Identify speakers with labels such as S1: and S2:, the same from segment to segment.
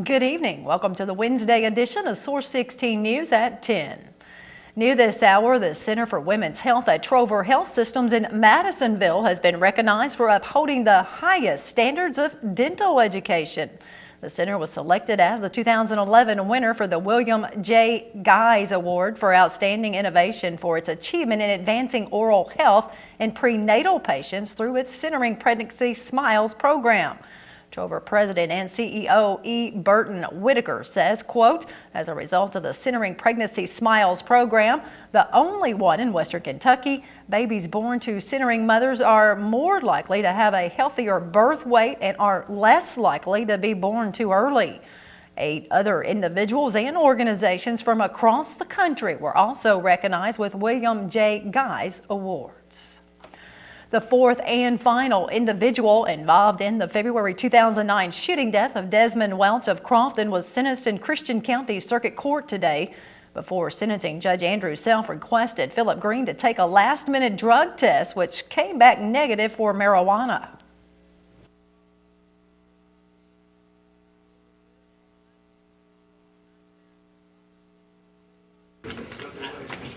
S1: Good evening. Welcome to the Wednesday edition of Source 16 News at 10. New this hour, the Center for Women's Health at Trover Health Systems in Madisonville has been recognized for upholding the highest standards of dental education. The center was selected as the 2011 winner for the William J. Guys Award for Outstanding Innovation for its achievement in advancing oral health in prenatal patients through its Centering Pregnancy Smiles program. Trover President and CEO E. Burton Whitaker says, quote, as a result of the Centering Pregnancy Smiles program, the only one in Western Kentucky, babies born to centering mothers are more likely to have a healthier birth weight and are less likely to be born too early. 8 other individuals and organizations from across the country were also recognized with William J. Guys Awards. The fourth and final individual involved in the February 2009 shooting death of Desmond Welch of Crofton was sentenced in Christian County Circuit Court today. Before sentencing, Judge Andrew Self requested Philip Green to take a last-minute drug test, which came back negative for marijuana.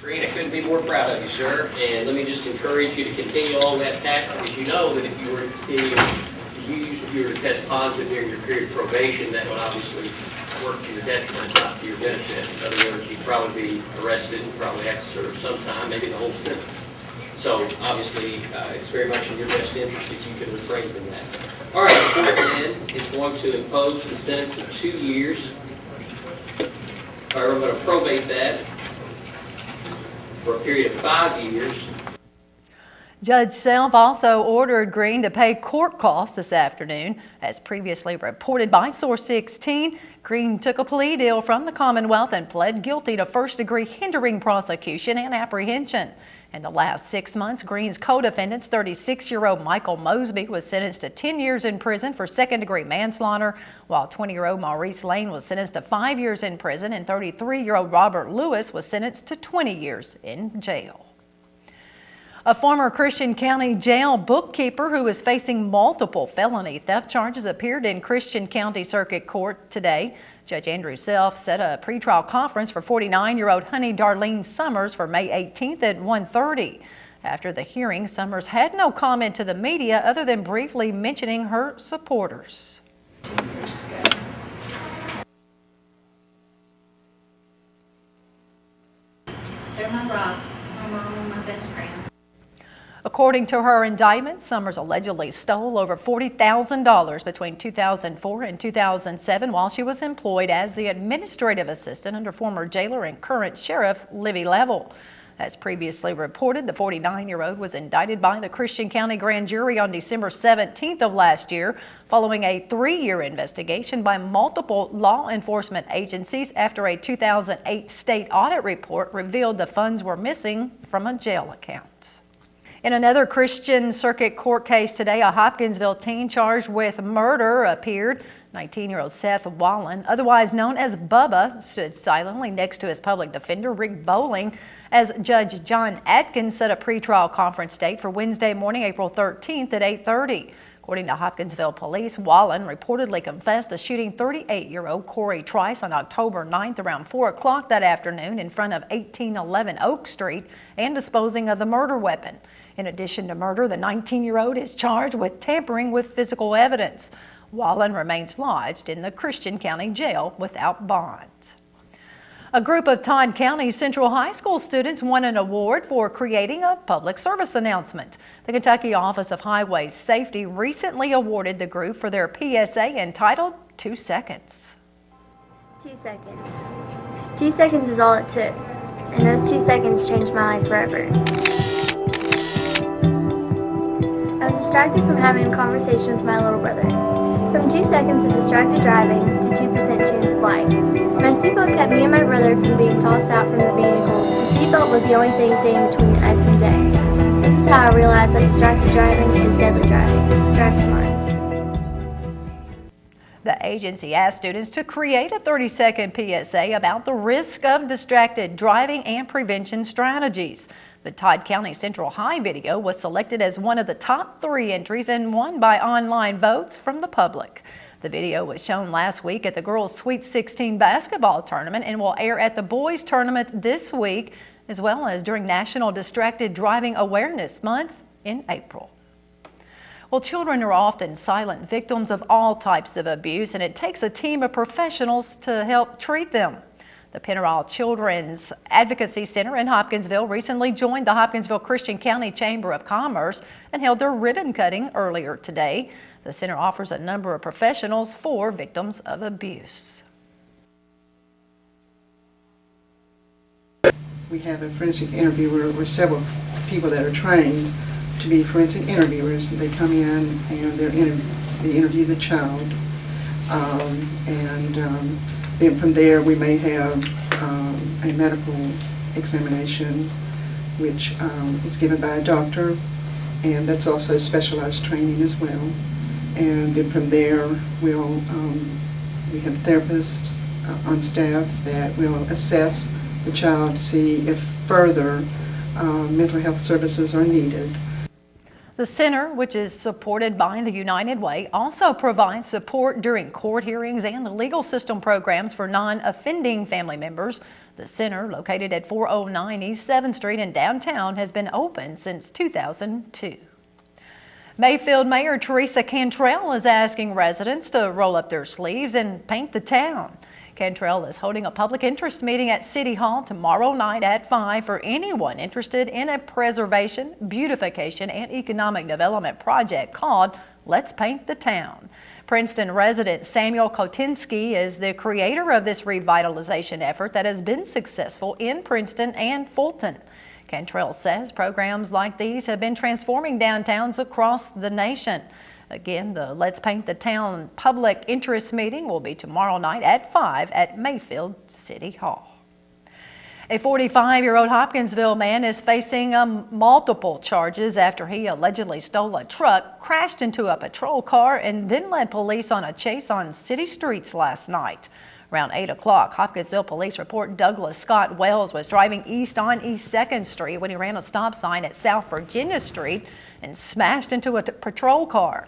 S2: Green, I couldn't be more proud of you, sir, and let me just encourage you to continue on that path, because you know that if you were to continue to use, if you were to test positive during your period of probation, that would obviously work to your detriment, not to your benefit. In other words, you'd probably be arrested and probably have to serve some time, maybe the whole sentence. So obviously, it's very much in your best interest if you can refrain from that. All right, the court then is going to impose the sentence of 2 years. We're going to probate that for a period of 5 years.
S1: Judge Self also ordered Green to pay court costs this afternoon. As previously reported by Source 16, Green took a plea deal from the Commonwealth and pled guilty to first-degree hindering prosecution and apprehension. In the last 6 months, Green's co-defendants, 36-year-old Michael Mosby, was sentenced to 10 years in prison for second-degree manslaughter, while 20-year-old Maurice Lane was sentenced to 5 years in prison, and 33-year-old Robert Lewis was sentenced to 20 years in jail. A former Christian County Jail bookkeeper who is facing multiple felony theft charges appeared in Christian County Circuit Court today. Judge Andrew Self set a pretrial conference for 49-year-old Honey Darlene Summers for May 18th at 1:30. After the hearing, Summers had no comment to the media other than briefly mentioning her supporters.
S3: They're my rock, my mom, and my best friend.
S1: According to her indictment, Summers allegedly stole over $40,000 between 2004 and 2007 while she was employed as the administrative assistant under former jailer and current sheriff Livy Level. As previously reported, the 49-year-old was indicted by the Christian County Grand Jury on December 17th of last year, following a 3-year investigation by multiple law enforcement agencies after a 2008 state audit report revealed the funds were missing from a jail account. In another Christian Circuit Court case today, a Hopkinsville teen charged with murder appeared. 19-year-old Seth Wallen, otherwise known as Bubba, stood silently next to his public defender, Rick Bowling, as Judge John Atkins set a pretrial conference date for Wednesday morning, April 13th at 8:30. According to Hopkinsville police, Wallen reportedly confessed to shooting 38-year-old Corey Trice on October 9th around 4 o'clock that afternoon in front of 1811 Oak Street and disposing of the murder weapon. In addition to murder, the 19-year-old is charged with tampering with physical evidence. Wallen remains lodged in the Christian County Jail without bond. A group of Todd County Central High School students won an award for creating a public service announcement. The Kentucky Office of Highway Safety recently awarded the group for their PSA entitled 2 Seconds.
S4: 2 seconds. 2 seconds is all it took, and those 2 seconds changed my life forever. I was distracted from having a conversation with my little brother. From 2 seconds of distracted driving to 2% chance of life. My seatbelt kept me and my brother from being tossed out from the vehicle. The seatbelt was the only thing standing between us and death. This is how I realized that distracted driving is deadly driving. Drive smart.
S1: The agency asked students to create a 30-second PSA about the risk of distracted driving and prevention strategies. The Todd County Central High video was selected as one of the top 3 entries and won by online votes from the public. The video was shown last week at the girls' Sweet 16 basketball tournament and will air at the boys' tournament this week, as well as during National Distracted Driving Awareness Month in April. Well, children are often silent victims of all types of abuse, and it takes a team of professionals to help treat them. The Pennyroyal Children's Advocacy Center in Hopkinsville recently joined the Hopkinsville Christian County Chamber of Commerce and held their ribbon cutting earlier today. The center offers a number of professionals for victims of abuse.
S5: We have a forensic interviewer with several people that are trained to be forensic interviewers. They come in and they interview the child, then from there we may have a medical examination, which is given by a doctor, and that's also specialized training as well. And then from there we have therapists on staff that will assess the child to see if further mental health services are needed.
S1: The center, which is supported by the United Way, also provides support during court hearings and the legal system programs for non-offending family members. The center, located at 409 East 7th Street in downtown, has been open since 2002. Mayfield Mayor Teresa Cantrell is asking residents to roll up their sleeves and paint the town. Cantrell is holding a public interest meeting at City Hall tomorrow night at 5 for anyone interested in a preservation, beautification, and economic development project called Let's Paint the Town. Princeton resident Samuel Kotinski is the creator of this revitalization effort that has been successful in Princeton and Fulton. Cantrell says programs like these have been transforming downtowns across the nation. Again, the Let's Paint the Town public interest meeting will be tomorrow night at 5 at Mayfield City Hall. A 45-year-old Hopkinsville man is facing multiple charges after he allegedly stole a truck, crashed into a patrol car, and then led police on a chase on city streets last night. Around 8 o'clock, Hopkinsville police report Douglas Scott Wells was driving east on East 2nd Street when he ran a stop sign at South Virginia Street and smashed into a patrol car.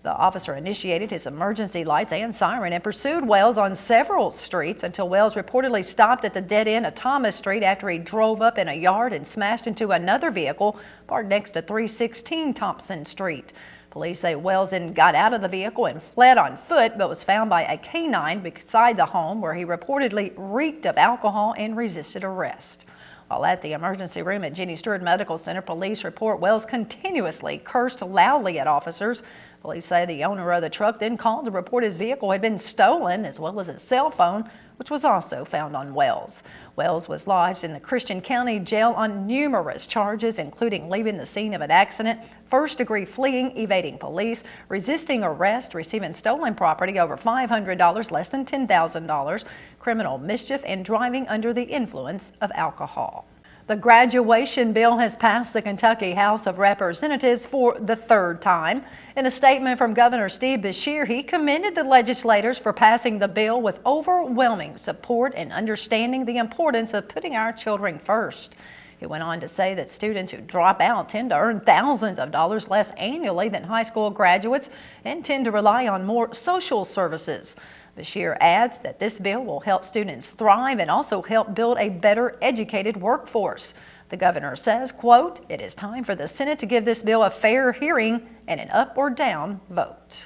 S1: The officer initiated his emergency lights and siren and pursued Wells on several streets until Wells reportedly stopped at the dead end of Thomas Street after he drove up in a yard and smashed into another vehicle parked next to 316 Thompson Street. Police say Wells then got out of the vehicle and fled on foot, but was found by a canine beside the home where he reportedly reeked of alcohol and resisted arrest. While at the emergency room at Jenny Stewart Medical Center, police report Wells continuously cursed loudly at officers. Police say the owner of the truck then called to report his vehicle had been stolen, as well as his cell phone, which was also found on Wells. Wells was lodged in the Christian County Jail on numerous charges, including leaving the scene of an accident, first-degree fleeing, evading police, resisting arrest, receiving stolen property over $500, less than $10,000, criminal mischief, and driving under the influence of alcohol. The graduation bill has passed the Kentucky House of Representatives for the third time. In a statement from Governor Steve Beshear, he commended the legislators for passing the bill with overwhelming support and understanding the importance of putting our children first. He went on to say that students who drop out tend to earn thousands of dollars less annually than high school graduates and tend to rely on more social services. Beshear adds that this bill will help students thrive and also help build a better educated workforce. The governor says, quote, "It is time for the Senate to give this bill a fair hearing and an up or down vote."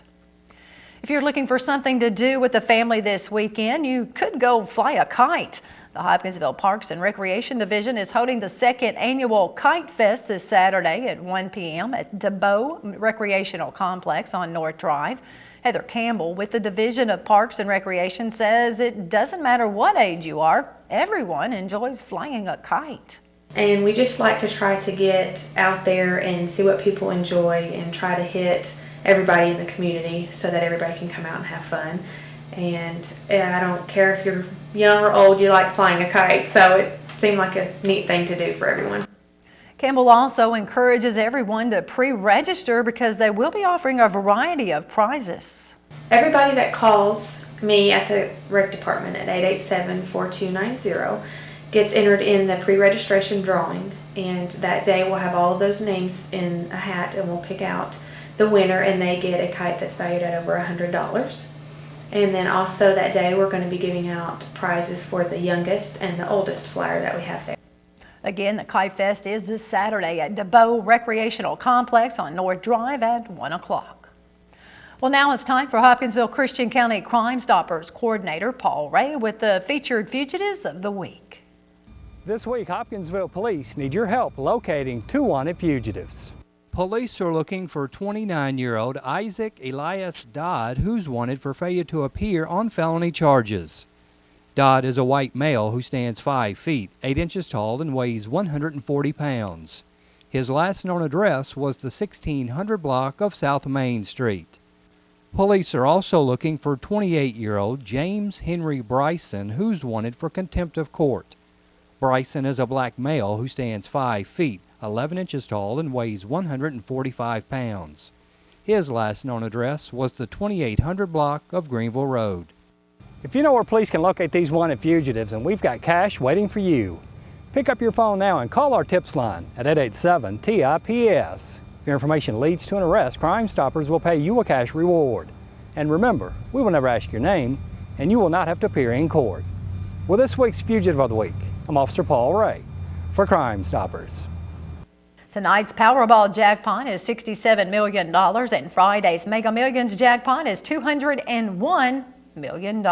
S1: If you're looking for something to do with the family this weekend, you could go fly a kite. The Hopkinsville Parks and Recreation Division is holding the second annual Kite Fest this Saturday at 1 p.m. at DeBow Recreational Complex on North Drive. Heather Campbell with the Division of Parks and Recreation says it doesn't matter what age you are, everyone enjoys flying a kite.
S6: And we just like to try to get out there and see what people enjoy and try to hit everybody in the community so that everybody can come out and have fun. And I don't care if you're young or old, you like flying a kite, so it seemed like a neat thing to do for everyone.
S1: Campbell also encourages everyone to pre-register because they will be offering a variety of prizes.
S6: Everybody that calls me at the rec department at 887-4290 gets entered in the pre-registration drawing, and that day we'll have all of those names in a hat and we'll pick out the winner, and they get a kite that's valued at over $100. And then also that day we're going to be giving out prizes for the youngest and the oldest flyer that we have there.
S1: Again, the Kite Fest is this Saturday at DeBow Recreational Complex on North Drive at 1 o'clock. Well, now it's time for Hopkinsville Christian County Crime Stoppers Coordinator Paul Ray with the featured fugitives of the week.
S7: This week, Hopkinsville Police need your help locating 2 wanted fugitives.
S8: Police are looking for 29-year-old Isaac Elias Dodd, who's wanted for failure to appear on felony charges. Dodd is a white male who stands 5 feet, 8 inches tall, and weighs 140 pounds. His last known address was the 1600 block of South Main Street. Police are also looking for 28-year-old James Henry Bryson, who's wanted for contempt of court. Bryson is a black male who stands 5 feet, 11 inches tall, and weighs 145 pounds. His last known address was the 2800 block of Greenville Road.
S7: If you know where police can locate these wanted fugitives, and we've got cash waiting for you, pick up your phone now and call our tips line at 887-TIPS. If your information leads to an arrest, Crime Stoppers will pay you a cash reward. And remember, we will never ask your name, and you will not have to appear in court. Well, this week's Fugitive of the Week, I'm Officer Paul Ray for Crime Stoppers.
S1: Tonight's Powerball jackpot is $67 million and Friday's Mega Millions jackpot is $201 million.